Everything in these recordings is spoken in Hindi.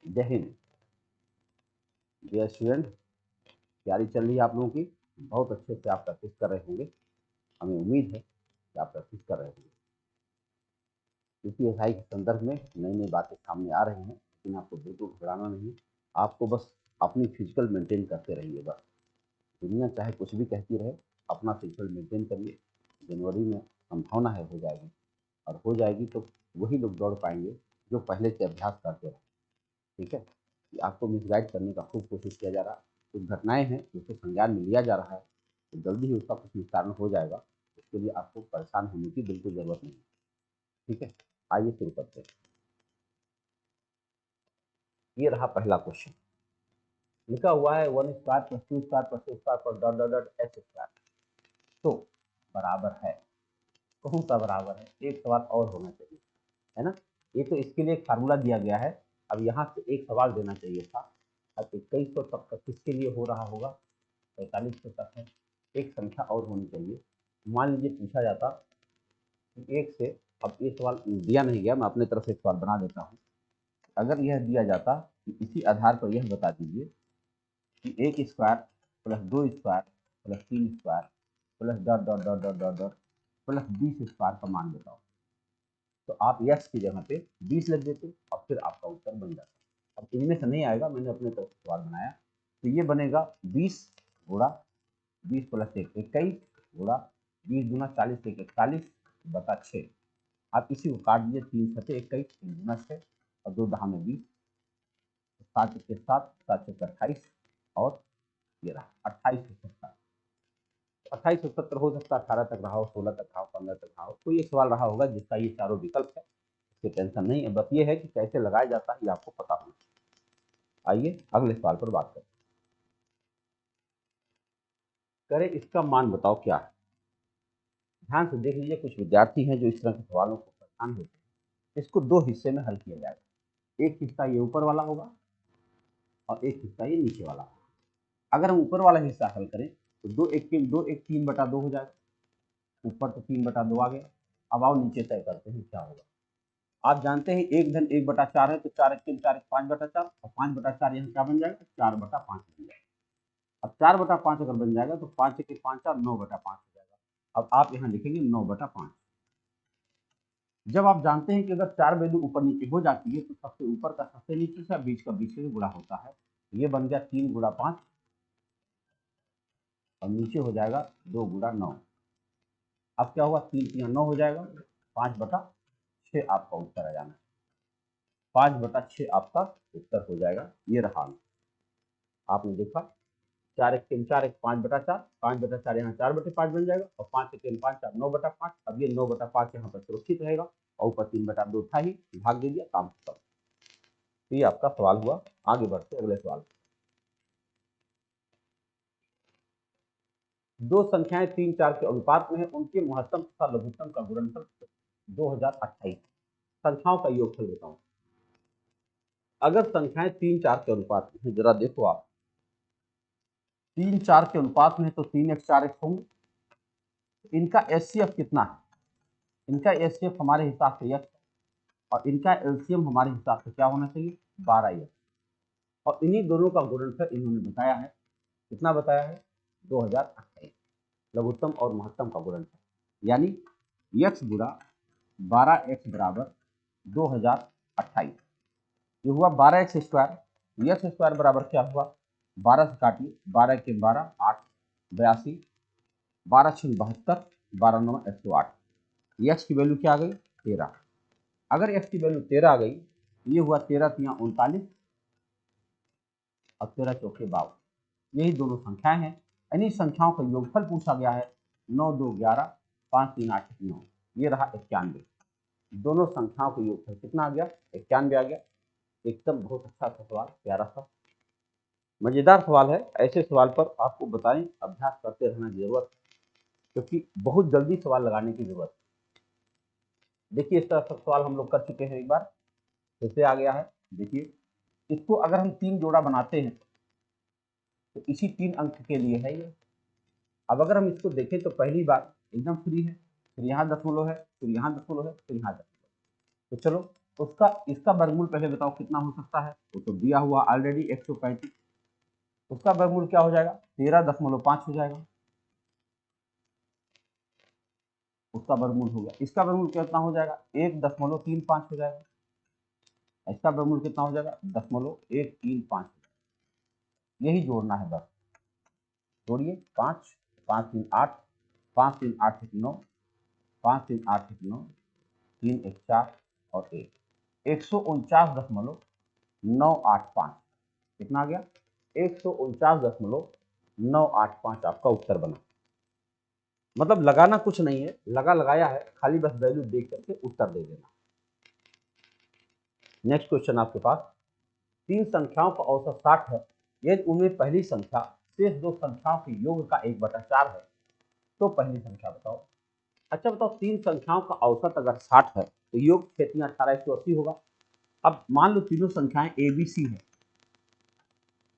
जय हिंद। डियर स्टूडेंट, तैयारी चल रही है आप लोगों की। बहुत अच्छे से आप प्रैक्टिस कर रहे होंगे। हमें उम्मीद है कि आप प्रैक्टिस कर रहे होंगे। यूपीएसआई के संदर्भ में नई नई बातें सामने आ रही हैं, लेकिन आपको बिल्कुल घबराना नहीं। आपको बस अपनी फिजिकल मेंटेन करते रहिए। बस दुनिया चाहे कुछ भी कहती रहे, अपना फिजिकल मेंटेन करिए। जनवरी में संभावना है हो जाएगी, और हो जाएगी तो वही लोग दौड़ पाएंगे जो पहले से अभ्यास करते रहे। ठीक है, कि आपको मिसगाइड करने का खूब कोशिश किया जा रहा है। कुछ घटनाएं हैं जिसको संज्ञान में लिया जा रहा है, तो जल्दी ही उसका कुछ निस्तारण हो जाएगा। इसके लिए आपको परेशान होने की बिल्कुल जरूरत नहीं है। ठीक है, आइए शुरू करते हैं। ये रहा पहला क्वेश्चन। लिखा हुआ है 1² + 2² + 2² पर डॉट डॉट डॉट s²। तो बराबर है, कौन सा बराबर है? एक सवाल और होना चाहिए, है ना। ये तो इसके लिए एक फार्मूला दिया गया है। अब यहाँ से एक सवाल देना चाहिए था। अब 2100 तक का किसके लिए हो रहा होगा? 4500 तक है। एक संख्या और होनी चाहिए। मान लीजिए पूछा जाता कि एक से, अब ये सवाल दिया नहीं गया, मैं अपने तरफ से सवाल बना देता हूँ। अगर यह दिया जाता कि इसी आधार पर यह बता दीजिए कि 1² + 2² + 3² + dot dot dot dot dot dot + 20² का मान बताओ, तो आप यस की जगह पे 20 लिख देते और फिर आपका उत्तर बन जाता। अब इनमें से नहीं आएगा, मैंने अपने तरफ से सवाल बनाया, तो ये बनेगा 20 गुणा 20 + 1 21 गुणा 20 गुना 40 1 41 बटा 6। आप इसी को काट दीजिए, 3 7 21 3 गुना 6 और 2 दहा में 20, 7 1 7 7 6 28 और ये रहा 2870। 2870 हो सकता है 18 तक रहा हो, 16 तक रहा हो, 15 तक रहा हो। तो ये सवाल रहा होगा जिसका ये चारों विकल्प है। इसकी टेंशन नहीं है, बस ये है कि कैसे लगाया जाता है ये आपको पता होना चाहिए। आइए अगले सवाल पर बात करें। करें इसका मान बताओ क्या है। ध्यान से देख लीजिए, कुछ विद्यार्थी हैं जो इस तरह के सवालों को परेशान होते हैं। इसको दो हिस्से में हल किया जाएगा। एक हिस्सा ये ऊपर वाला होगा और एक हिस्सा ये नीचे वाला होगा। अगर हम ऊपर वाला हिस्सा हल करें तो 2 1 3 हो जाएगा। ऊपर तो 3/2 आ गया। अब आओ नीचे तय करते हैं क्या होगा। आप जानते हैं 1 धन 1/4 है, तो 4 1 3 4 1 5/4 और 5/4 यहाँ क्या बन जाएगा? 4/5 बन जाएगा। अब 4/5 अगर बन जाएगा तो 5 1 5 4 9/5 हो जाएगा। अब आप यहाँ लिखेंगे 9/5। जब आप जानते हैं कि अगर 4 वैल्यू ऊपर नीचे हो जाती है तो सबसे ऊपर का सबसे नीचे से, बीच का बीच से गुणा होता है। ये बन गया 3 × 5 और नीचे हो जाएगा 2 × 9। अब क्या हुआ? 3 3 9 हो जाएगा, 5/6 आपका उत्तर आ जाना है। 5/6 आपका उत्तर हो जाएगा। ये रहा आपने देखा, 4 1 3 4 1 5/4, 5/4 यहाँ 4/5 बन जाएगा और 5 1 3 5 4 9/5। अब ये 9/5 यहाँ पर सुरक्षित रहेगा और ऊपर 3/2 था ही, भाग दे दिया, काम खत्म। तो ये आपका सवाल हुआ। आगे बढ़ते अगले सवाल। दो संख्याएं 3 4 के अनुपात में है, उनके महत्तम तथा लघुत्तम का गुणनफल 2028। संख्याओं का योगफल बताओ। अगर संख्याएं 3 4 के अनुपात में है, जरा देखो आप, 3 4 के अनुपात में तो 3x 4x होंगे। इनका एचसीएफ कितना है? इनका एचसीएफ हमारे हिसाब से x और इनका एलसीएम हमारे हिसाब से क्या होना चाहिए? 12x। और इन्हीं दोनों का गुणनफल इन्होंने बताया है। कितना बताया है? 2028। लघुत्तम और महत्तम का गुणनफल यानी x गुणा 12x बराबर 2028। ये हुआ 12x²। एक्स स्क्वायर बराबर क्या हुआ? 12 से काटिए, 12 के 12 8 82, 12 6 72, 12 9 108। एक्स की वैल्यू क्या आ गई? 13। अगर एक्स की वैल्यू 13 आ गई, ये हुआ 13 3 39 और 13 चौके 52। यही दोनों संख्याएं हैं। इन्हीं संख्याओं का योगफल पूछा गया है। 9 2 11 5 3 8 9। ये रहा 91। दोनों संख्याओं का योगफल कितना आ गया? 91 आ गया। एकदम बहुत अच्छा सा सवाल, प्यारा सा, मजेदार सवाल है। ऐसे सवाल पर आपको बताएं अभ्यास करते रहना जरूरत है, क्योंकि बहुत जल्दी सवाल लगाने की जरूरत है। देखिए इस तरह का सवाल हम लोग कर चुके हैं एक बार, फिर से आ गया है। देखिए इसको अगर हम 3 जोड़ा बनाते हैं तो इसी 3 अंक के लिए है ये। अब अगर हम इसको देखें तो पहली बार एकदम फ्री है, फिर यहाँ दशमलव है, फिर यहाँ दशमलव है, फिर यहाँ दशमलव। तो चलो उसका इसका वर्गमूल पहले बताओ कितना हो सकता है, वो तो दिया हुआ ऑलरेडी 135। उसका वर्गमूल क्या हो जाएगा, 13.5 हो जाएगा, उसका वर्गमूल हो गया। इसका वर्गमूल कितना हो जाएगा, 1.35 हो जाएगा। इसका वर्गमूल कितना हो जाएगा, 0.135। यही जोड़ना है बस, जोड़िए 5 5 3 8, 5 3 8 1 9, 5 3 8 1 9, 3 1 4 और 149.985। कितना आ गया, 149.985 आपका उत्तर बना। मतलब लगाना कुछ नहीं है, लगाया है, खाली बस वैल्यू देख करके उत्तर दे देना। नेक्स्ट क्वेश्चन आपके पास, तीन संख्याओं का औसत 60 है, यदि उनमें पहली संख्या शेष दो संख्याओं के योग का 1/4 है तो पहली संख्या बताओ। अच्छा बताओ, तीन संख्याओं का औसत अगर 60 है तो योग 6 18 180 होगा। अब मान लो तीनों संख्याएं ए बी सी है,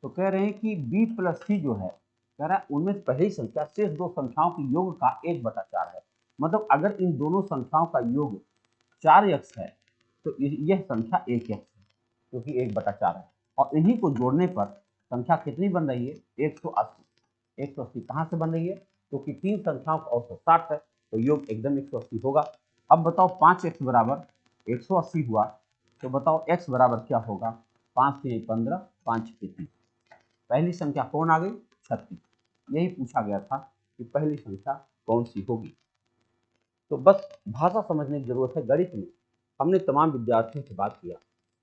तो कह रहे हैं कि बी प्लस सी जो है, कह रहा है उनमें पहली संख्या शेष दो संख्याओं के योग का 1/4 है। मतलब अगर इन दोनों संख्याओं का योग 4x है तो यह संख्या 1x है, क्योंकि 1/4 है। और इन्हीं को जोड़ने पर संख्या कितनी बन रही है, 180। 180 कहाँ से बन रही है, क्योंकि तीन संख्याओं का औसत 60 है तो योग एकदम 180 होगा। अब बताओ 5x बराबर 180 हुआ, तो बताओ x बराबर क्या होगा, 5 3 15, 5 6 30। पहली संख्या कौन आ गई, 36। यही पूछा गया था कि पहली संख्या कौन सी होगी। तो बस भाषा समझने की जरूरत है। गणित में हमने तमाम विद्यार्थियों से बात किया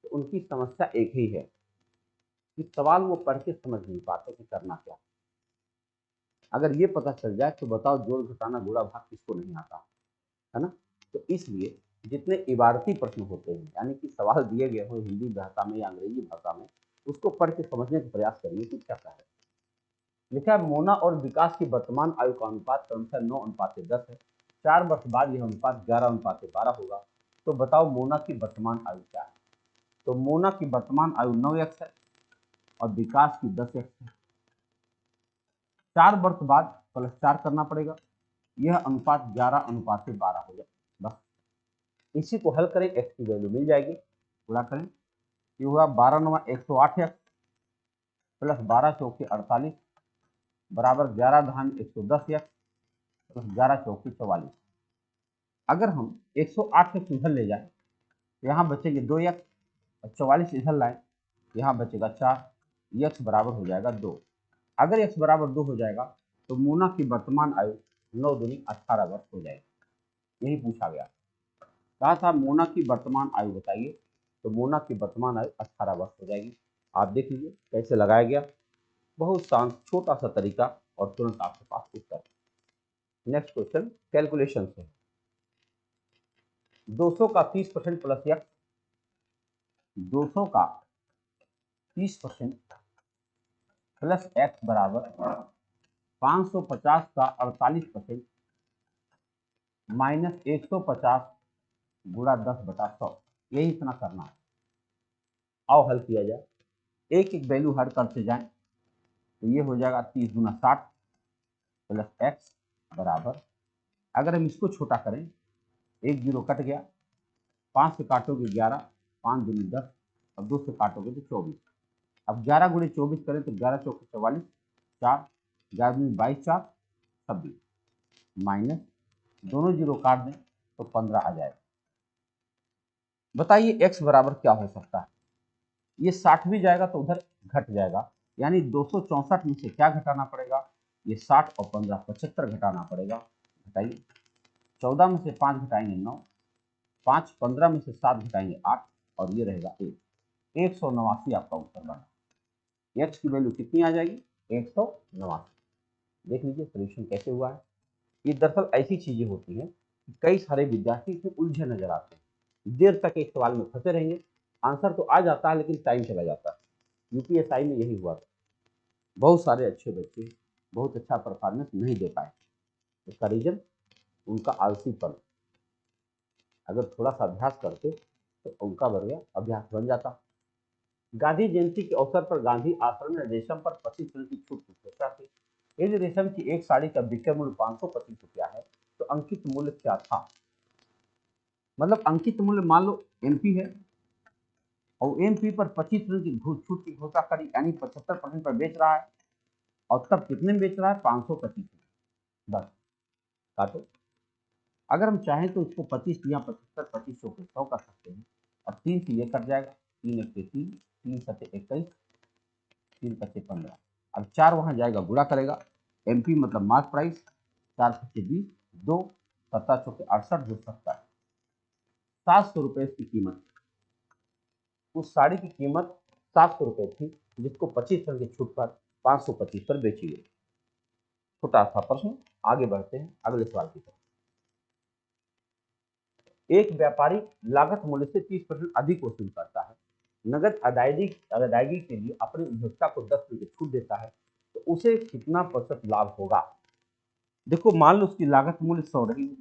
तो उनकी समस्या एक ही है कि सवाल वो पढ़ के समझ नहीं पाते कि करना क्या। अगर ये पता चल जाए तो बताओ जोड़ घटाना गुणा भाग किसको नहीं आता है ना। तो इसलिए जितने इबारती प्रश्न होते हैं, यानी कि सवाल दिए गए हो हिंदी भाषा में या अंग्रेजी भाषा में, उसको पढ़ के समझने का प्रयास करिए कि क्या है। लिखा है मोना और विकास की वर्तमान आयु का अनुपात क्रमशः 9:10 है। 4 वर्ष बाद यह अनुपात 11:12 होगा। तो बताओ मोना की वर्तमान आयु क्या है। तो मोना की वर्तमान आयु 9x है और विकास की 10x है। 4 वर्ष बाद +4 करना पड़ेगा, यह अनुपात 11:12 हो जाए। बस इसी को हल करें, x की वैल्यू मिल जाएगी, गुणा करें, ये हुआ 12 9 108x प्लस 12 चौके 48 बराबर 11 धान 110x प्लस 11 चौके 44। अगर हम 108 से इधर ले जाए तो यहाँ बचेंगे 2x और 44 इधर लाए, यहाँ बचेगा 4, x बराबर हो जाएगा 2। अगर x बराबर 2 हो जाएगा तो मोना की वर्तमान आयु 9 दूनी 18 वर्ष हो जाएगी। यही पूछा गया, कहा था मोना की वर्तमान आयु बताइए, तो मोना की वर्तमान आयु 18 वर्ष हो जाएगी। आप देख लीजिए कैसे लगाया गया, बहुत शांत छोटा सा तरीका और तुरंत आपके पास उत्तर। नेक्स्ट क्वेश्चन कैलकुलेशन से, 200 का 30% प्लस x, 200 का 30% प्लस x बराबर 550 का 48% माइनस 150 गुणा 10/100। यही इतना करना है। आओ हल किया जाए, एक एक वैल्यू हर करते जाएं, तो ये हो जाएगा 30 गुना 60 प्लस x बराबर, अगर हम इसको छोटा करें, एक जीरो कट गया, 5 से काटोगे 11, 5 दूनी 10 और 2 से काटोगे तो 24। अब 11 गुणे 24 करें तो 11 चौके 44, 4 11 दूनी 22, 4 26 माइनस दोनों जीरो काट दें तो 15 आ जाएगा। बताइए x बराबर क्या हो सकता है। ये 60 भी जाएगा तो उधर घट जाएगा, यानी 264 में से क्या घटाना पड़ेगा, ये 60 और 15 75 घटाना पड़ेगा। घटाइए, 14 में से 5 घटाएंगे 9, 5 15 में से 7 घटाएंगे 8 और ये रहेगा 189 आपका उत्तर बना। x की वैल्यू कितनी आ जाएगी, 189। देख लीजिए सोल्यूशन कैसे हुआ है। ये दरअसल ऐसी चीजें होती हैं कि कई सारे विद्यार्थी इसमें उलझे नजर आते हैं, देर तक एक सवाल में फंसे रहेंगे, आंसर तो आ जाता है लेकिन टाइम चला जाता है। यूपीएसआई में यही हुआ था, बहुत सारे अच्छे बच्चे बहुत अच्छा परफॉर्मेंस नहीं दे पाए। इसका रीजन उनका आलसीपन। अगर थोड़ा सा अभ्यास करते तो उनका बढ़िया अभ्यास बन जाता। गांधी जयंती के अवसर पर गांधी आश्रम ने रेशम पर 25% की छूट की घोषणा की। यदि रेशम की एक साड़ी का विक्रय मूल्य 525 रुपया है तो अंकित मूल्य क्या था। मतलब अंकित मूल्य मान लो एमपी है और एमपी पर 25% की छूट की घोषणा करी, यानी 75% पर बेच रहा है। और तब कितने में बेच रहा है? 525 में। बस काटो। अगर हम चाहें तो इसको 25 या 75, 2500 के 100 कर सकते हैं। और 3 से ये कट जाएगा, 3 एक 3, 3 सत्ते 21, 3 पच्चे 15। अब 4 वहां जाएगा, गुणा करेगा। एमपी मतलब मार्क प्राइस, 4 पच्चे 20, 2 सत्ता चौके 68, जो 70, 700 रुपए इसकी कीमत। उस साड़ी की कीमत 700 रुपए थी, जिसको 25% की छूट पर 525 पर बेची गई। छोटा सा प्रश्न। आगे बढ़ते हैं अगले सवाल की तरफ। एक व्यापारी लागत मूल्य से 30% अधिक वसूल करता है, नगद अदायगी के लिए अपने उपभोक्ता को 10% छूट देता है, तो उसे कितना प्रतिशत लाभ होगा? देखो, मान लो उसकी लागत मूल्य 100 रही,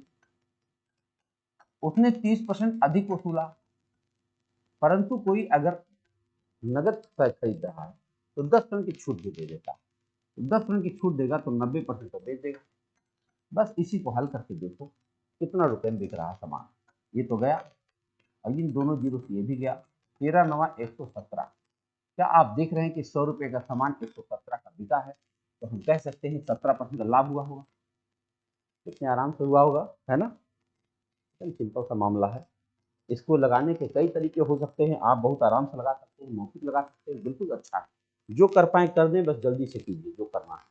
उसने 30% अधिक वसूला, परंतु कोई अगर नगद खरीद रहा है तो 10% की छूट भी दे देता है। 10% की छूट देगा तो 90% तो बेच देगा। बस इसी को हल करके देखो कितना रुपए में बिक रहा सामान। ये तो गया, और इन दोनों जीरो से ये भी गया। 13 9 117। क्या आप देख रहे हैं कि 100 रुपए का सामान 117 का बिका है? तो हम कह सकते हैं 17% का लाभ हुआ होगा। कितने आराम से हुआ होगा, है ना? सिंपल सा मामला है। इसको लगाने के कई तरीके हो सकते हैं, आप बहुत आराम से लगा सकते हैं, मौखिक लगा सकते हैं, बिल्कुल अच्छा है। जो कर पाए कर दें, बस जल्दी से कीजिए जो करना है।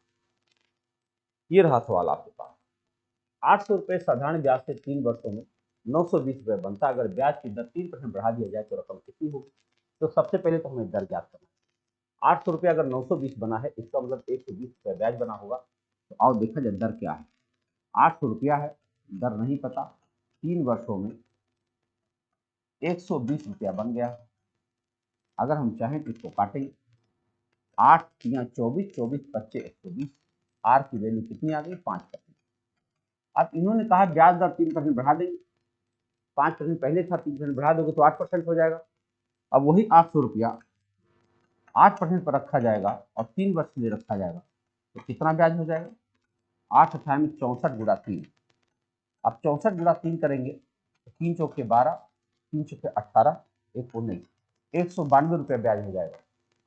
ये रहा सवाल आपके पास। 800 रुपये साधारण ब्याज से 3 वर्षों में 920 रुपये बनता। अगर ब्याज की दर 3% बढ़ा दिया जाए तो रकम कितनी होगी? तो सबसे पहले तो हमें दर ज्ञात करना है। 800 रुपये अगर 920 बना है, इसका मतलब 120 रुपये ब्याज बना होगा। तो आओ देखा जाए दर क्या है। 800 रुपया है, दर नहीं पता, 3 वर्षों में 120 रुपया बन गया। अगर हम चाहें तो इसको काटेंगे, 8 या 24, 24 पच्चे 120। आर की वैल्यू कितनी आ गई? 5%। अब इन्होंने कहा ब्याज दर 3% बढ़ा देंगे। 5% पहले था, 3% बढ़ा दोगे तो 8% हो जाएगा। अब वही 800 रुपया 8% पर रखा जाएगा और 3 वर्ष के लिए रखा जाएगा, तो कितना ब्याज हो जाएगा? 8 अठारह में 64 गुणा 3। अब 64 गुणा 3 करेंगे तो 3 चौके 12, 3 चौके 18, 1 19, 192 रुपया ब्याज हो जाएगा।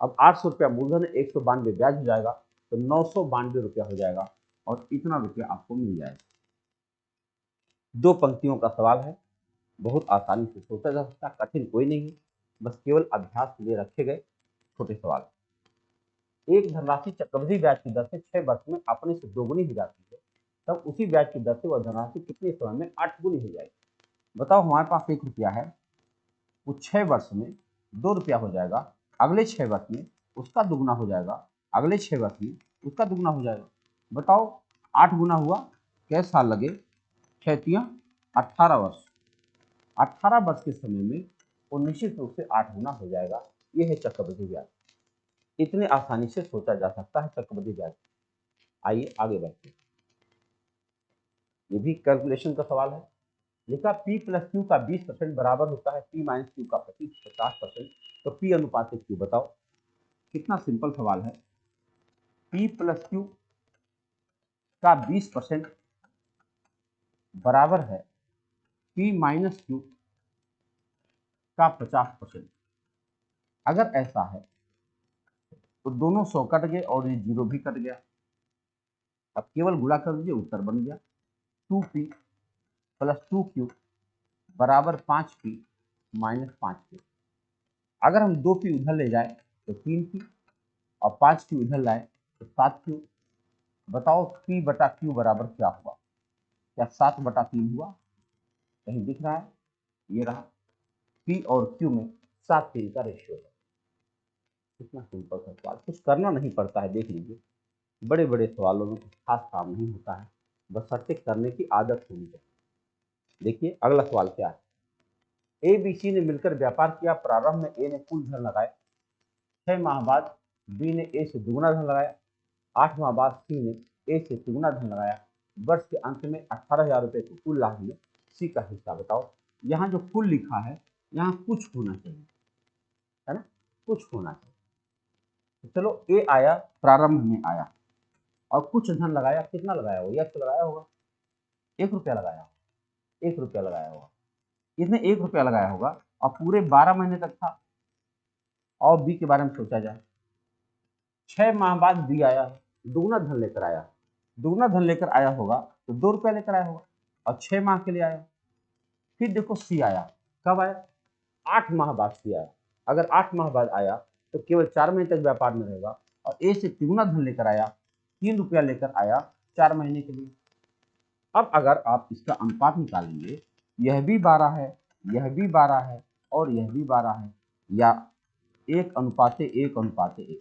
अब 800 रुपया मूलधन है, 192 ब्याज हो जाएगा, तो 992 रुपया हो जाएगा और इतना रुपया आपको मिल जाएगा। 2 पंक्तियों का सवाल है, बहुत आसानी से सोचा जा सकता है, कठिन कोई नहीं है, बस केवल अभ्यास के लिए रखे गए छोटे सवाल। एक धनराशि चक्रवृद्धि ब्याज की दर से 6 वर्ष में अपने से दोगुनी हो जाती है, तब उसी ब्याज की दर से वह धनराशि कितने समय में 8 गुनी हो जाएगी? बताओ, हमारे पास 1 रुपया है, वो 6 वर्ष में 2 रुपया हो जाएगा, अगले 6 वर्ष में उसका दुगना हो जाएगा, अगले 6 वर्ष में उसका दुगना हो जाएगा। बताओ, 8 गुना हुआ, कैसे साल लगे? 6 तिया 18 वर्ष। 18 वर्ष के समय में वो निश्चित रूप से 8 गुना हो जाएगा। ये है चक्रवृद्धि ब्याज। इतने आसानी से सोचा जा सकता है चक्रवृद्धि ब्याज। आइए आगे बढ़ते हैं। ये भी कैलकुलेशन का सवाल है। लिखा P प्लस क्यू का 20% बराबर होता है P माइनस क्यू का 50%। तो P अनुपात क्यू बताओ। कितना सिंपल सवाल है। P प्लस क्यू का 20% बराबर है P माइनस क्यू का 50%। अगर ऐसा है तो दोनों 100 कट गए और ये 0 भी कट गया। अब केवल गुणा कर दीजिए, उत्तर बन गया 2P प्लस 2Q बराबर 5P माइनस 5Q। अगर हम 2P उधर ले जाए तो 3P और 5Q उधर लाए तो 7Q। बताओ P बटा Q बराबर क्या हुआ? क्या 7 बटा 3 हुआ? कहीं दिख रहा है? ये रहा, P और Q में 7-3 का रेशियो है। कितना सिंपल सा सवाल, कुछ करना नहीं पड़ता है। देख लीजिए, बड़े बड़े सवालों में कुछ खास काम नहीं होता है, बशर्ते करने की आदत होनी चाहिए। देखिए अगला सवाल क्या है। ए बी सी ने मिलकर व्यापार किया। प्रारंभ में ए ने कुल धन लगाया, 6 माह बाद बी ने ए से दुगुना धन लगाया, 8 माह बाद सी ने ए से तिगुना धन लगाया। वर्ष के अंत में 18,000 रुपये के कुल लाभ में सी का हिस्सा बताओ। यहाँ जो कुल लिखा है, यहाँ कुछ होना चाहिए, है ना? कुछ होना चाहिए। तो चलो, ए आया, प्रारंभ में आया और कुछ धन लगाया। कितना लगाया? वो यह लगाया होगा 1 रुपया लगाया, 1 रुपया लगाया होगा। इसने 1 रुपया लगाया होगा और पूरे 12 महीने तक था, और बी के बारे में सोचा जाए। 6 माह बाद बी आया, दुगना धन लेकर आया। दुगना धन लेकर आया होगा तो 2 रुपया लेकर आया होगा और 6 माह के लिए आया। फिर देखो सी आया, कब आया? 8 माह बाद सी आया। अगर 8 माह बाद आया तो केवल 4 महीने तक व्यापार में रहेगा। और ए से तिगुना धन लेकर आया, 3 रुपया लेकर आया 4 महीने के लिए। अब अगर आप इसका अनुपात निकालेंगे, यह भी 12 है, यह भी 12 है और यह भी 12 है, या 1:1:1।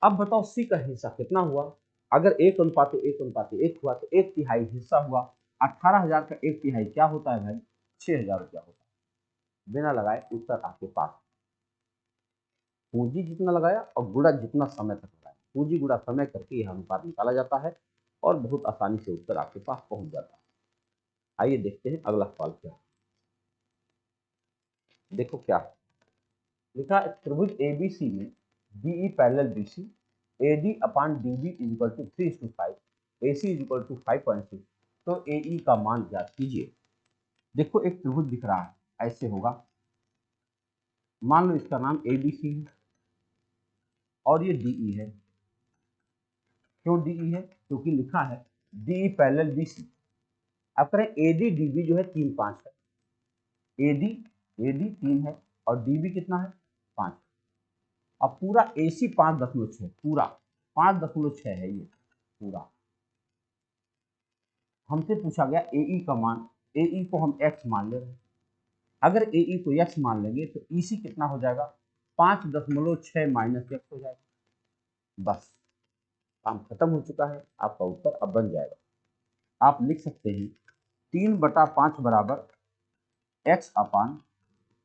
अब बताओ सी का हिस्सा कितना हुआ? अगर 1:1:1 हुआ तो 1/3 हिस्सा हुआ। 18,000 का 1/3 क्या होता है भाई? 6,000 रुपया होता है। बिना लगाए उत्तर आपके पास। पूंजी जितना लगाया और गुणा जितना समय तक लगाया, पूंजी गुणा समय करके यह अनुपात निकाला जाता है और बहुत आसानी से उत्तर आपके पास पहुंच जाता है। आइए देखते हैं अगला सवाल क्या है। देखो क्या है लिखा, त्रिभुज एबीसी में BE parallel BC, AD upon DB is equal to 3:5, AC is equal to 5.6, तो एई का मान ज्ञात कीजिए। देखो एक त्रिभुज दिख रहा है, ऐसे होगा। मान लो इसका नाम एबीसी है और ये डीई है। क्यों डीई है? क्योंकि लिखा है डीई पैरेलल बीसी। अब करें एडी डीबी जो है 3, 5 है। एडी एडी 3 है और डीबी कितना है? 5। अब पूरा एसी 5.6, पूरा 5.6 है ये पूरा। हमसे पूछा गया एई का मान, एई को हम एक्स मान ले रहे हैं। अगर एई को एक्स मान लेंगे तो ईसी कितना हो जाएगा? 5.6 माइनस एक्स हो जाएगा। बस काम खत्म हो चुका है, आपका उत्तर अब बन जाएगा। आप लिख सकते हैं 3/5 बराबर एक्स अपान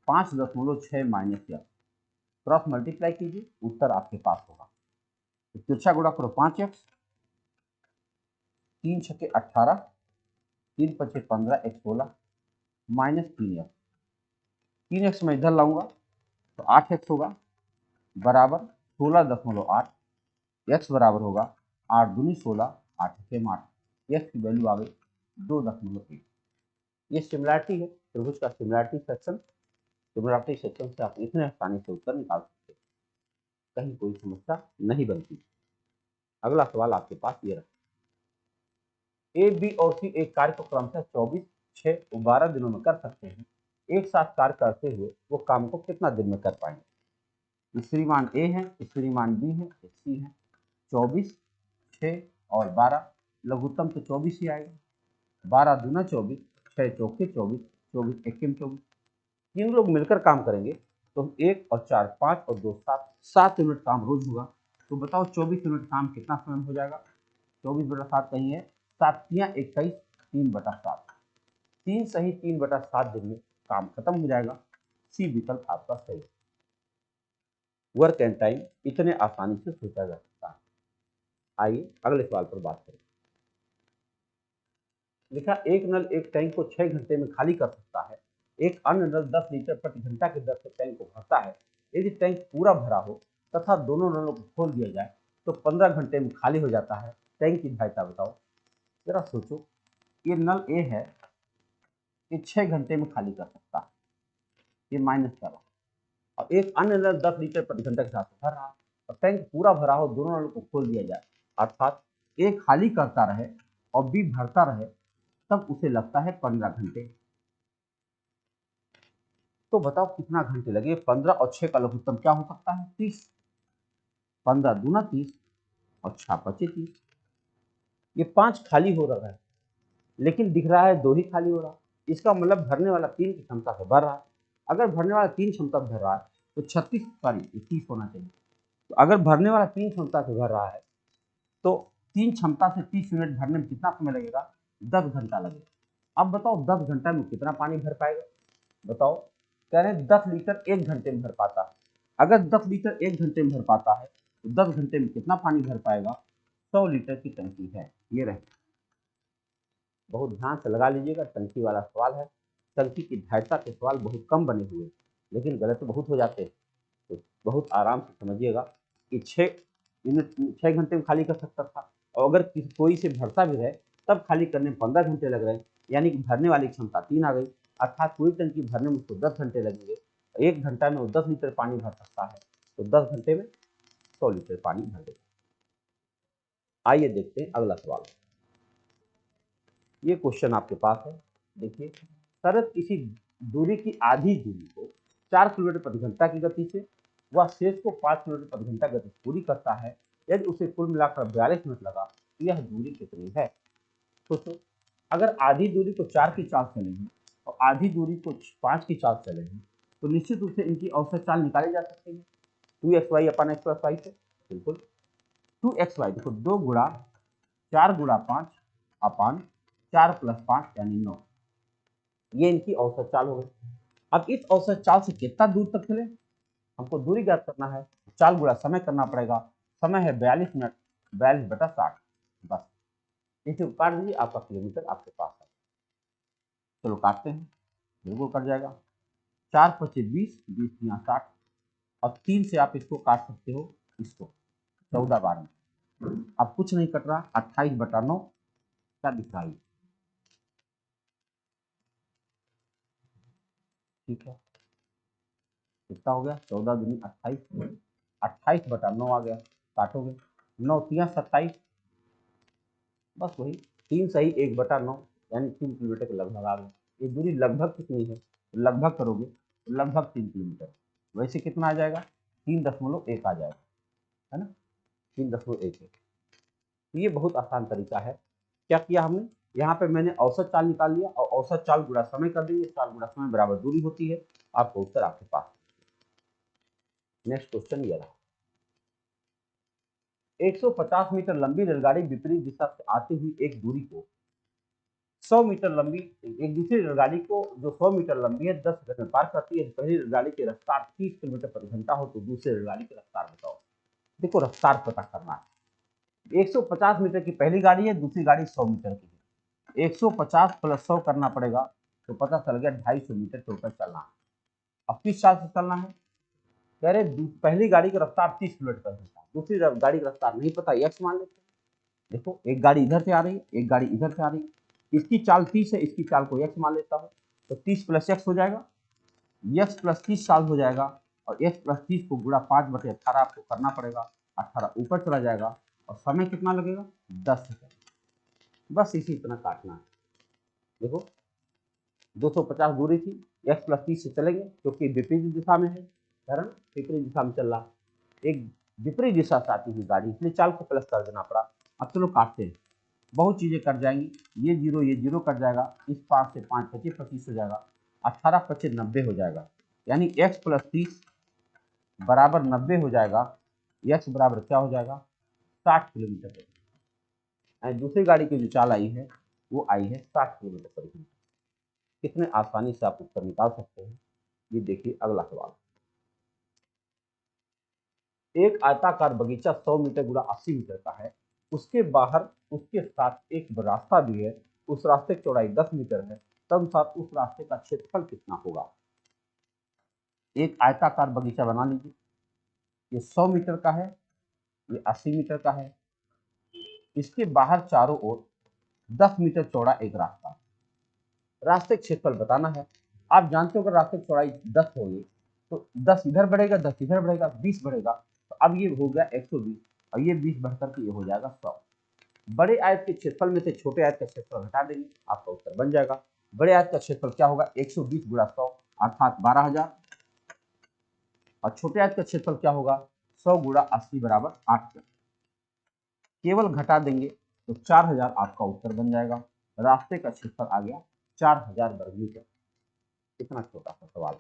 5.6 माइनस एक्स। क्रॉस मल्टीप्लाई कीजिए, उत्तर आपके पास होगा। तो तिरछा गुणा करो 5x, 3 छके 18, 3 पचे 15, x 16 माइनस 3x। 3x मैं इधर लाऊंगा तो 8x होगा बराबर 16.8। x बराबर होगा 8 दूनी 16, 8 के 8। x की वैल्यू आ गई 2.1। ये सिमिलैरिटी है, त्रिभुज का सिमिलैरिटी सेक्शन। सिमिलैरिटी सेक्शन से आप इतने आसानी से उत्तर निकाल सकते हैं, कहीं कोई समस्या नहीं बनती। अगला सवाल आपके पास ये रहा, ए बी और सी एक कार्य को क्रमशः 24, 6 और 12 दिनों में कर सकते हैं। एक साथ कार्य करते हुए वो काम को कितना दिन में कर पाएंगे? श्रीमान ए है, श्रीमान बी है, सी है। 24, 6 और 12, लघुत्तम तो 24 ही आएगा। 12 दूना 24, 6 चौके 24, 24 एक 24। तीन लोग मिलकर काम करेंगे तो 1 और 4 5 और 2 7, 7 यूनिट काम रोज होगा। तो बताओ 24 यूनिट काम कितना समय में हो जाएगा? 24/7 कहीं है, 7×21, 3/7। 3 सही 3/7 दिन में काम खत्म हो जाएगा। सी विकल्प आपका सही है। वर्क एंड टाइम इतने आसानी से सोचा जा सकता है। आइए अगले सवाल पर बात करें। लिखा, एक नल एक टैंक को 6 घंटे में खाली कर सकता है। एक अन्य नल 10 लीटर प्रति घंटा की दर से टैंक को भरता है। यदि टैंक पूरा भरा हो तथा दोनों नलों को खोल दिया जाए तो 15 घंटे में खाली हो जाता है। टैंक की धारिता बताओ। जरा सोचो, ये नल ए है, ये 6 घंटे में खाली कर सकता है, ये माइनस कर रहा है। और एक अन्य नल 10 लीटर प्रति घंटा के साथ भर रहा है और टैंक पूरा भरा हो, दोनों नलों को खोल दिया जाए, अर्थात ए खाली करता रहे और बी भरता रहे, तब उसे लगता है 15 घंटे। तो बताओ कितना घंटे लगे? 15 और 6 का लघुत्तम क्या हो सकता है? 30। 15 दूना 30 और 6 पचे 30। ये 5 खाली हो रहा है लेकिन दिख रहा है 2 ही खाली हो रहा। इसका मतलब भरने वाला 3 की क्षमता से भर रहा है। अगर भरने वाला 3 क्षमता से भर रहा है तो 30 होना चाहिए। तो अगर भरने वाला 3 क्षमता से भर रहा है तो 3 क्षमता से 30 यूनिट भरने में कितना समय लगेगा? 10 घंटा लगेगा। अब बताओ 10 घंटा में कितना पानी भर पाएगा? बताओ, कह रहे हैं 10 लीटर 1 घंटे में भर पाता है। अगर 10 लीटर 1 घंटे में भर पाता है तो 10 घंटे में कितना पानी भर पाएगा? 100 लीटर की टंकी है। ये रहे, बहुत ध्यान से लगा लीजिएगा, टंकी वाला सवाल है। टंकी की धारिता के सवाल बहुत कम बने हुए लेकिन गलत बहुत हो जाते हैं। तो बहुत आराम से समझिएगा कि 6 घंटे में खाली कर सकता था और अगर कोई से भरता भी रहे तब खाली करने में 15 घंटे लग रहे हैं, यानी कि भरने वाली क्षमता 3 आ गई, अर्थात पूरी टंकी भरने में उसको 10 घंटे लगेंगे। 1 घंटा में वो 10 लीटर पानी भर सकता है, तो 10 घंटे में 100 लीटर पानी भर देगा। आइए देखते हैं अगला सवाल। ये क्वेश्चन आपके पास है, देखिए, शरद किसी दूरी की आधी दूरी को 4 किलोमीटर प्रति घंटा की गति से वह शेष को 5 किलोमीटर प्रति घंटा गति से पूरी करता है। यदि उसे कुल मिलाकर 42 मिनट लगा तो यह दूरी कितनी है? सोचो, अगर आधी दूरी को 4 की चाल चलेगी और आधी दूरी को 5 की चाल चलेगी तो निश्चित रूप से इनकी औसत चाल निकाली जा सकती है 2xy अपन x प्लस वाई से। बिल्कुल, 2xy देखो 2 गुणा 4 गुणा 5 अपान 4 प्लस 5 यानी 9, ये इनकी औसत चाल हो गई। अब इस औसत चाल से कितना दूर तक चले, हमको दूरी ज्ञात करना है, चाल गुणा समय करना पड़ेगा। समय है 42 मिनट, 42/60, बस इसे काट दीजिए, आपका किलोमीटर आपके पास है। चलो काटते हैं, बिल्कुल कट जाएगा। 4 पचे 20, 20 यहाँ 60, और 3 से आप इसको काट सकते हो, इसको 14 बार में। अब कुछ नहीं कट रहा, 28/9 क्या दिख रहा है, ठीक है। कितना हो गया, 14 दूनी 28, 28/9 आ गया। काटोगे, 9 तिया 27, बस वही 3 सही 1/9 यानी 3 किलोमीटर के लगभग आ गए। ये दूरी लगभग कितनी है, लगभग करोगे तो लगभग 3 किलोमीटर। वैसे कितना आ जाएगा, 3.1 आ जाएगा, है ना, 3.11। तो ये बहुत आसान तरीका है। क्या किया हमने, यहाँ पे मैंने औसत चाल निकाल लिया और औसत चाल गुणा समय कर देंगे, चाल गुणा समय बराबर दूरी होती है, आपको उत्तर आपके पास। नेक्स्ट क्वेश्चन ये रहा, 150 मीटर लंबी रेलगाड़ी विपरीत दिशा से आती हुई एक दूरी को 100 मीटर लंबी, एक दूसरी रेलगाड़ी को जो 100 मीटर लंबी है 10 सेकंड में पार करती है। पहली रेलगाड़ी की रफ्तार 30 किलोमीटर प्रति घंटा हो तो दूसरी रेलगाड़ी की रफ्तार बताओ। देखो, रफ्तार पता करना है। 150 मीटर की पहली गाड़ी है, दूसरी गाड़ी 100 मीटर की है। 150 प्लस 100 करना पड़ेगा, तो पता चल गया 250 मीटर टोटल चलना है। अब किस चाल से चलना है, कह रहे पहली गाड़ी की रफ्तार 30 किलोमीटर प्रति घंटा, दूसरी गाड़ी की रफ्तार नहीं पता, एक्स मान लेते हैं। देखो, एक गाड़ी इधर से आ रही है, एक गाड़ी इधर से आ रही है, इसकी चाल 30 है, इसकी चाल को एक्स मान लेता हूँ, तो 30 प्लस एक्स हो जाएगा, एक्स प्लस 30 चाल हो जाएगा, और एक्स प्लस 30 को गुणा 5/18 आपको करना पड़ेगा, 18 ऊपर चला जाएगा, और समय कितना लगेगा, 10 सेकंड। बस इसी इतना काटना है। देखो, 250 दूरी थी, एक्स प्लस 30 से चलेंगे क्योंकि विपरीत दिशा में है, कारण विपरीत दिशा में चल रहा, एक विपरीत दिशा से आती हुई गाड़ी, इसलिए चाल को प्लस कर देना पड़ा। अब चलो काटते हैं, बहुत चीजें कट जाएंगी, ये जीरो कट जाएगा, इस 5 से 5 25 25 हो जाएगा, 18 25 90 हो जाएगा, यानी x प्लस 30 बराबर 90 हो जाएगा। x बराबर क्या हो जाएगा, 60 किलोमीटर। दूसरी गाड़ी की जो चाल आई है वो आई है 60 किलोमीटर प्रति घंटा। कितने आसानी से आप उत्तर निकाल सकते हैं, ये देखिए अगला सवाल। एक आयताकार बगीचा 100 मीटर गुणा 80 मीटर का है, उसके बाहर उसके साथ एक रास्ता भी है, उस रास्ते की चौड़ाई 10 मीटर है, तब साथ उस रास्ते का क्षेत्रफल कितना होगा। एक आयताकार बगीचा बना लीजिए, ये 100 मीटर का है, ये 80 मीटर का है, इसके बाहर चारों ओर 10 मीटर चौड़ा एक रास्ता, रास्ते क्षेत्रफल बताना है। आप जानते हो अगर रास्ते की चौड़ाई 10 होगी तो 10 इधर बढ़ेगा, 10 इधर बढ़ेगा, 20 बढ़ेगा, तो अब ये हो गया 120, और ये 20 बढ़कर के ये हो जाएगा 100। बड़े आयत के क्षेत्रफल में से छोटे आयत का क्षेत्रफल घटा देंगे, आपका उत्तर बन जाएगा। बड़े आयत का क्षेत्रफल क्या होगा, 120 गुणा 100 अर्थात 12,000, और छोटे आयत का क्षेत्रफल क्या होगा, 100 गुणा 80 बराबर 8। केवल घटा देंगे तो 4,000 आपका उत्तर बन जाएगा। रास्ते का क्षेत्रफल आ गया 4,000 वर्ग मीटर। कितना छोटा सा सवाल,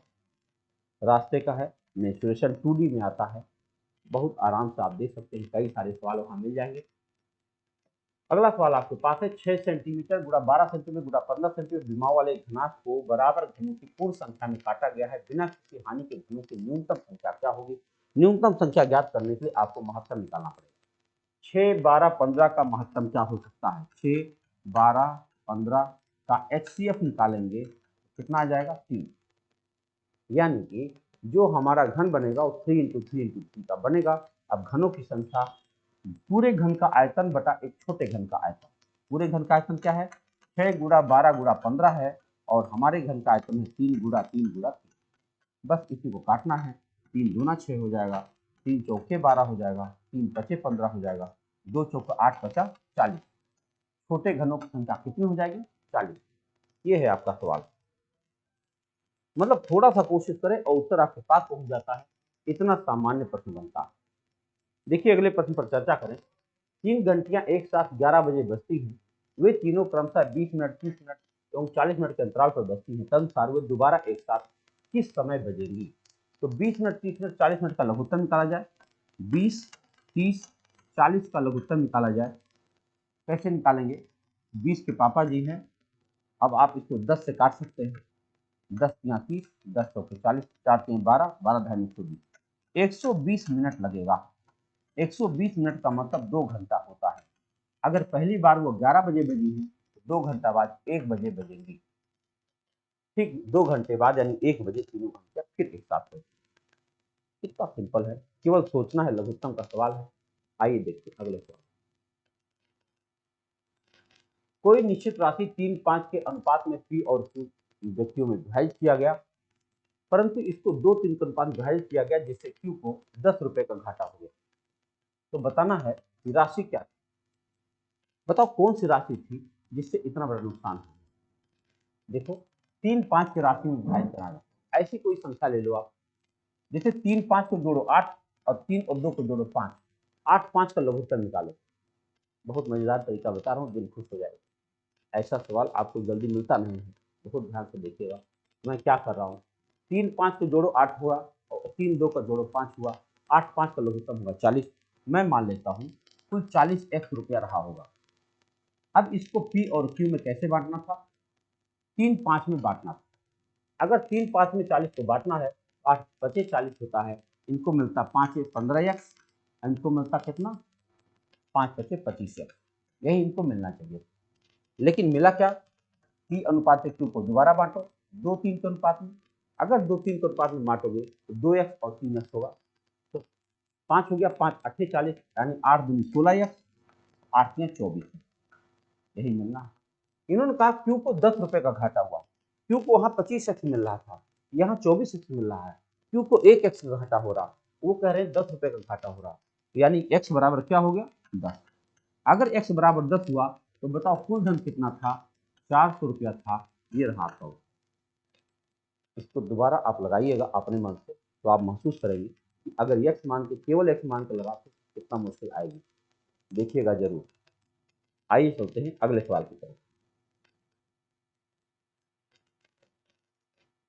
रास्ते का है, मेंसुरेशन 2D में आता है, बहुत आराम से आप देख सकते हैं, कई सारे सवाल वहां मिल जाएंगे। अगला सवाल आपके पास है, 6 सेंटीमीटर गुणा 12 सेंटीमीटर गुणा 15 सेंटीमीटर विमाओं वाले घनाभ को बराबर घनों की पूर्ण संख्या में काटा गया है, बिना किसी हानि के घनों की न्यूनतम संख्या क्या होगी। न्यूनतम संख्या ज्ञात करने के लिए आपको महत्तम निकालना पड़ेगा। 6, 12, 15 का महत्तम क्या हो सकता है, 6, 12, 15 का HCF निकालेंगे, कितना आ जाएगा, 3, यानी कि जो हमारा घन बनेगा वो 3 इंटू 3 इंटू 3 का बनेगा। अब घनों की संख्या, पूरे घन का आयतन बटा एक छोटे घन का आयतन, पूरे घन का आयतन क्या है, 6 गुणा 12 गुणा 15 है, और हमारे घन का आयतन है 3 गुणा 3 गुणा 3, बस इसी को काटना है। 3 दूना 6 हो जाएगा, 3 चौके 12 हो जाएगा, 3 पचे 15 हो जाएगा, 2 चौके 8 पचा 40। छोटे घनों की संख्या कितनी हो जाएगी? 40। ये है आपका सवाल। मतलब थोड़ा सा कोशिश करें और उत्तर आपके पास पहुंच जाता है, इतना सामान्य प्रश्न बनता है। देखिए अगले प्रश्न पर चर्चा करें। 3 घंटियां एक साथ 11 बजे बजती हैं। वे तीनों क्रमशः 20 मिनट, 30 मिनट एवं 40 मिनट के अंतराल पर बजती हैं। तदनुसार वे दोबारा एक साथ किस समय बजेंगी? तो 20 मिनट, 30 मिनट, 40 मिनट का लघुत्तम निकाला जाए। 20, 30, 40 का लघुत्तम निकाला जाए। कैसे निकालेंगे? 20 के पापा जी हैं, अब आप इसको 10 से काट सकते हैं। 10 तिया 30, 10 चौके 40, 4 तिया 12, 12 ढाई 120। 120 मिनट लगेगा। 120 मिनट का मतलब 2 घंटा होता है। अगर पहली बार वो 11 बजे बजी है तो 2 घंटा बाद 1 बजे बजेंगी। ठीक 2 घंटे बाद यानी 1 बजे तीनों घंटे फिर एक साथ बजेंगी। इतना सिंपल है, केवल सोचना है, लघुत्तम का सवाल है। आइए देखते हैं अगले सवाल। कोई निश्चित राशि 3-5 के अनुपात में पी और क्यू व्यक्तियों में विभाजित किया गया, परंतु इसको 2-3 के अनुपात में विभाजित किया गया, जिससे क्यू को 10 रुपए का घाटा हो गया। तो बताना है कि राशि क्या थी। बताओ कौन सी राशि थी जिससे इतना बड़ा नुकसान हुआ। देखो 3-5 की राशि में विभाजित कराना, ऐसी कोई संख्या ले लो आप, जैसे 3-5 को जोड़ो 8 और 3 और 2 को जोड़ो 5, 8-5 का लघुत्तम निकालो। बहुत मजेदार तरीका बता रहा हूँ, दिल खुश हो जाएगा। ऐसा सवाल आपको जल्दी मिलता नहीं है, बहुत ध्यान से देखिएगा। मैं क्या कर रहा हूँ, 3-5 को जोड़ो 8 हुआ और 3-2 का जोड़ो 5 हुआ, 8-5 का लघुत्तम होगा 40। मैं मान लेता हूँ कुल 40 एक्स रुपया रहा होगा। अब इसको पी और क्यू में कैसे बांटना था? 3-5 में बांटना था। अगर 3-5 में 40 को बांटना है, 8 पचे 40 होता है, इनको मिलता 5 15 एक्स, इनको मिलता कितना? 5 पचे 25 एक्स। यही इनको मिलना चाहिए, लेकिन मिला क्या? पी अनुपात क्यू को दोबारा बांटो 2-3 के अनुपात में। अगर 2-3 के अनुपात में बांटोगे तो 2 एक्स और 3 एक्स होगा। तो 5 हो गया, 5 8 40 यानी 8 दूनी 16 एक्स, 8 24। यही मिलना है। इन्होंने कहा क्यू को 10 रुपए का घाटा हुआ। क्यू को वहां 25 एक्स मिल रहा था, यहाँ 24 एक्स मिल रहा है। क्यू को 1 एक्स का घाटा हो रहा, वो कह रहे हैं 10 रुपए का घाटा हो रहा, यानी एक्स बराबर क्या हो गया? 10। अगर एक्स बराबर 10 हुआ तो बताओ कुल धन कितना था? 400 रुपया था। ये रहा आपका। इसको दोबारा आप लगाइएगा अपने मन से, तो आप महसूस करेंगे कि अगर एक्स मान के, केवल एक्स मान के लगाते कितना मुश्किल आएगी। देखिएगा जरूर। आइए चलते हैं अगले सवाल की तरफ।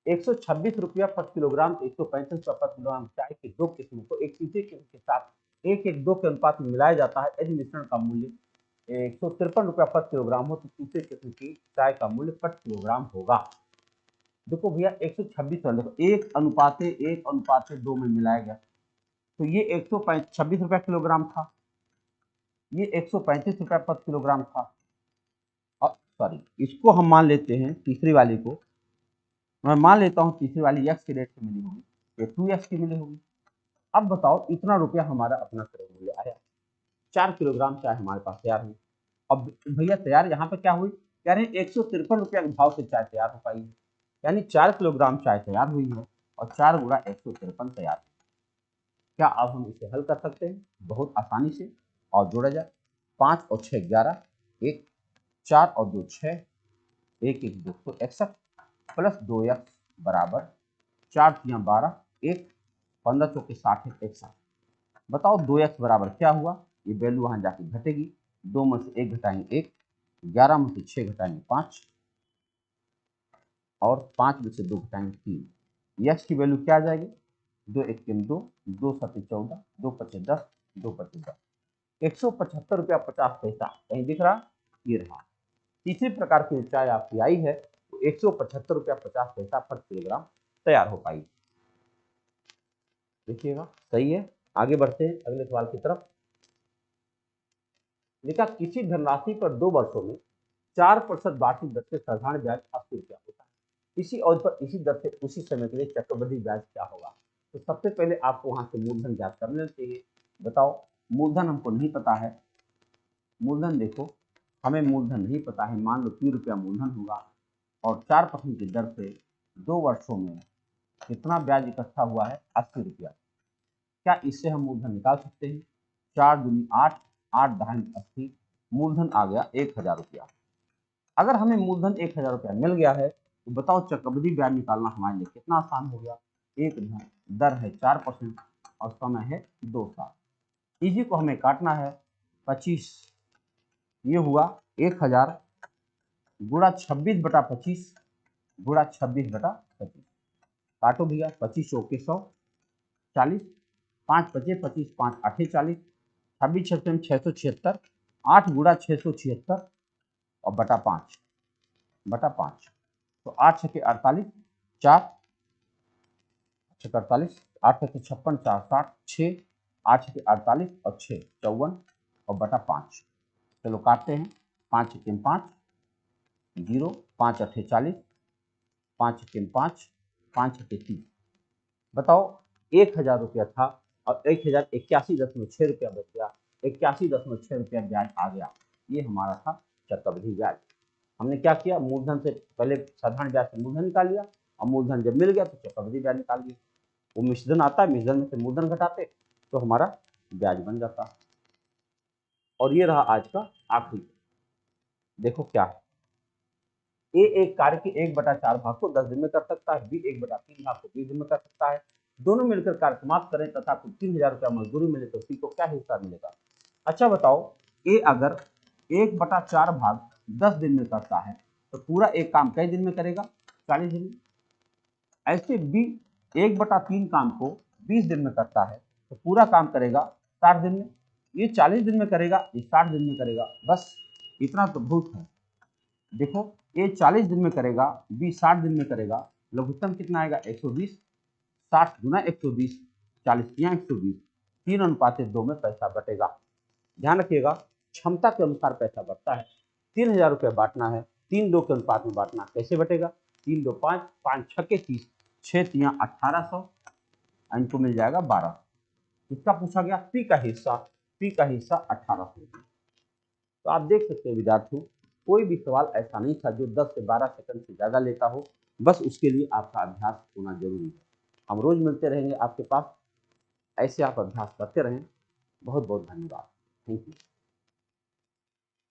126 रुपया प्रति किलोग्राम, 135 रुपया प्रति किलोग्राम चाय की दो किस्मों को एक तीसरे किस्म के साथ 1:2 के अनुपात में मिलाया जाता है। यदि मिश्रण का मूल्य 153 रुपया प्रति किलोग्राम हो तो तीसरे किस्म की चाय का मूल्य प्रति किलोग्राम होगा। देखो भैया 126 वाले देखो, 1:1:2 में मिलाया गया, तो ये 126 रुपया किलोग्राम था, ये 135 रुपया प्रति किलोग्राम था। और सॉरी, इसको हम मान लेते हैं, तीसरी वाली को मैं मान लेता हूँ तीसरी वाली एक्स के रेट से मिली होगी, ये 2x की मिली होगी। अब बताओ इतना रुपया हमारा अपना क्रय मूल्य आया, 4 किलोग्राम चाय हमारे पास तैयार हुई। अब भैया तैयार यहाँ पे क्या हुई? कह रहे हैं 153 रुपया के भाव से चाय तैयार हो पाई है, यानी 4 किलोग्राम चाय तैयार हुई है और 4 गुणा 153 तैयार। क्या अब हम इसे हल कर सकते हैं? बहुत आसानी से। और जोड़ा जाए 5 और 6 11, 1 4 और 2 6, 1 1 261 प्लस 2x बराबर 4 तिया 12, 1 15 चौके 60 61। बताओ 2x बराबर क्या हुआ? ये वैल्यू वहां जाके घटेगी, 2 में से 1 घटाएंगे 1, 11 में से 6 घटाएंगे 5 और 5 में से 2 घटाएंगे 3। x की वैल्यू क्या आ जाएगी? 2 1 2, 2 7 14, 2 5 10, 2 5 10। 175 रुपया 50 पैसा कहीं दिख रहा? ये रहा। तीसरी प्रकार की चाय आपकी आई है तो 175 रुपया 50 पैसा प्रति किलोग्राम तैयार हो पाई। देखिएगा सही है। आगे बढ़ते हैं अगले सवाल की तरफ। लिखा किसी धनराशि पर 2 वर्षों में 4% वार्षिक दर से साधारण ब्याज 80 रुपया होता है। इसी अवधि पर इसी दर से उसी समय के लिए चक्रवृद्धि ब्याज क्या होगा? तो सबसे पहले आपको वहां से मूलधन ज्ञात कर लेना चाहिए। बताओ मूलधन हमको नहीं पता है। मूलधन देखो, हमें मूलधन नहीं पता है। मान लो 3 रुपया मूलधन होगा और 4% की दर से 2 वर्षों में कितना ब्याज इकट्ठा हुआ है? 80 रुपया। क्या इससे हम मूलधन निकाल सकते हैं? 4 दूनी 8, 8 दहाई 80, मूलधन आ गया 1000 रुपया। अगर हमें मूलधन 1000 रुपया मिल गया है तो बताओ चक्रवृद्धि ब्याज निकालना हमारे लिए कितना आसान हो गया। एक दर है 4% और समय है 2 साल। इसी को हमें काटना है 25, ये हुआ 1000 गुणा 26/25 गुणा 26/25। काटो भैया, 25 चौके 100, 40, 5 बचे 25, 5 8 40, 26 छप्पन 676, 8 गुणा 676 और बटा 5 तो 8 छके 48, 4 छके 48, 8 छके 56, 4 60, 6, 8 छके 48 और 6 54 और बटा 5। चलो काटते हैं, 5 छके 5, 0, 5 8 40, 5 छके 5, 5 छके 30। बताओ 1000 रुपया था और 1081.6 रुपया बच गया, 81.6 रुपया ब्याज आ गया। ये हमारा था चक्रवृद्धि ब्याज। हमने क्या किया, मूलधन से पहले साधारण ब्याज से मूलधन निकाल लिया और मूलधन जब मिल गया तो चक्रवृद्धि ब्याज निकाल लिया। वो मिश्रण आता है, मिश्रण में से मूलधन घटाते तो हमारा ब्याज बन जाता। और ये रहा आज का आखिरी। देखो क्या है, ए एक कार्य के 1/4 भाग को 10 दिन में कर सकता है, बी 1/3 भाग को 20 दिन में कर सकता है। दोनों मिलकर कार्य समाप्त करें तथा आपको 3000 रुपया मजदूरी मिले तो सी को क्या हिस्सा मिलेगा। अच्छा बताओ, ए अगर 1/4 भाग 10 दिन में करता है तो पूरा एक काम कई दिन में करेगा? 40 दिन में। ऐसे बी 1/3 काम को 20 दिन में करता है तो पूरा काम करेगा 60 दिन में। ये 40 दिन में करेगा, ये 60 दिन में करेगा, बस इतना तो बहुत है। देखो ये 40 दिन में करेगा, बी 60 दिन में करेगा, लघुत्तम कितना आएगा? 120, 60 गुना 120, 40 या 120, 3:2 में पैसा बटेगा। ध्यान रखिएगा, क्षमता के अनुसार पैसा बढ़ता है। 3000 रुपया बांटना है, 3:2 के अनुपात में बांटना। कैसे बटेगा? 3 2 5, 5 छक्के 30, 6 3 1800, इनको मिल जाएगा 1200। इसका पूछा गया पी का हिस्सा, पी का हिस्सा 1800। तो आप देख सकते हैं विद्यार्थियों, कोई भी सवाल ऐसा नहीं था जो 10 से 12 सेकंड से ज़्यादा लेता हो। बस उसके लिए आपका अभ्यास होना जरूरी है। हम रोज मिलते रहेंगे आपके पास, ऐसे आप अभ्यास करते रहें। बहुत बहुत धन्यवाद। Thank you.